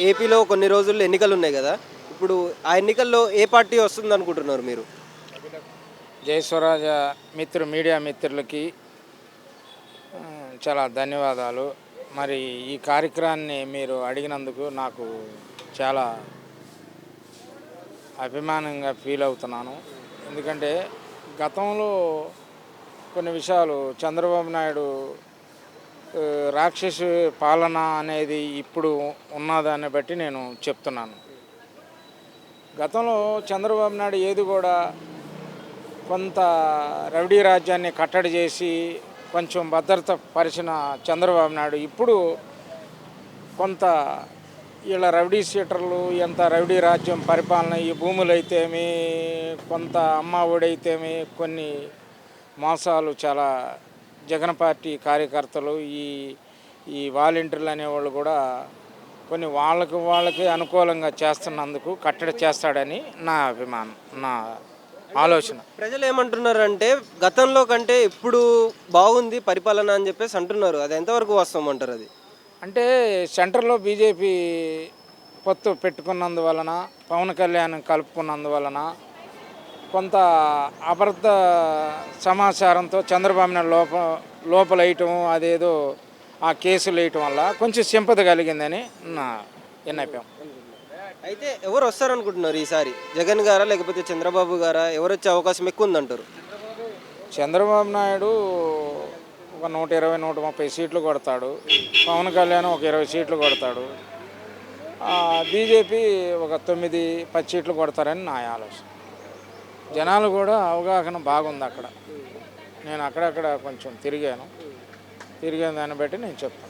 ఏపీలో కొన్ని రోజుల్లో ఎన్నికలు ఉన్నాయి కదా. ఇప్పుడు ఆ ఎన్నికల్లో ఏ పార్టీ వస్తుంది అనుకుంటున్నారు మీరు? జై స్వరాజ మీడియా మిత్రులకి చాలా ధన్యవాదాలు. మరి ఈ కార్యక్రమాన్ని మీరు అడిగినందుకు నాకు చాలా అభిమానంగా ఫీల్ అవుతున్నాను. ఎందుకంటే గతంలో కొన్ని విషయాలు చంద్రబాబు నాయుడు రాక్షసు పాలన అనేది ఇప్పుడు ఉన్నదాన్ని బట్టి నేను చెప్తున్నాను. గతంలో చంద్రబాబు నాయుడు ఏది కూడా కొంత రౌడీ రాజ్యాన్ని కట్టడి చేసి కొంచెం భద్రత పరిచిన చంద్రబాబు నాయుడు ఇప్పుడు కొంత వీళ్ళ రౌడీ షీటర్లు ఎంత రౌడీ రాజ్యం పరిపాలన, ఈ భూములు అయితేమి, కొంత అమ్మ ఒడైతేమి, కొన్ని మోసాలు చాలా జగన్ పార్టీ కార్యకర్తలు, ఈ ఈ వాలంటీర్లు అనేవాళ్ళు కూడా కొన్ని వాళ్ళకి అనుకూలంగా చేస్తున్నందుకు కట్టడి చేస్తాడని నా అభిమానం, నా ఆలోచన. ప్రజలు ఏమంటున్నారంటే గతంలో కంటే ఇప్పుడు బాగుంది పరిపాలన అని చెప్పేసి అంటున్నారు. అది ఎంతవరకు వాస్తవం అది? అంటే సెంటర్లో బీజేపీ పొత్తు పెట్టుకున్నందువలన, పవన్ కళ్యాణ్ కలుపుకున్నందువలన కొంత అబద్ధ సమాచారంతో చంద్రబాబు నాయుడు లోపలేయటం, అదేదో ఆ కేసులు వేయటం వల్ల కొంచెం సింపతి కలిగిందని నా విన్నపం. అయితే ఎవరు వస్తారనుకుంటున్నారు ఈసారి? జగన్ గారా లేకపోతే చంద్రబాబు గారా? ఎవరు వచ్చే అవకాశం ఎక్కువ ఉందంటారు? చంద్రబాబు నాయుడు ఒక 120, 130 సీట్లు కొడతాడు. పవన్ కళ్యాణ్ ఒక 20 సీట్లు కొడతాడు. బీజేపీ ఒక 9, 10 సీట్లు కొడతారని నా ఆలోచన. జనాలు కూడా అవగాహన బాగుంది అక్కడ. నేను అక్కడక్కడ కొంచెం తిరిగిన దాన్ని బట్టి నేను చెప్తాను.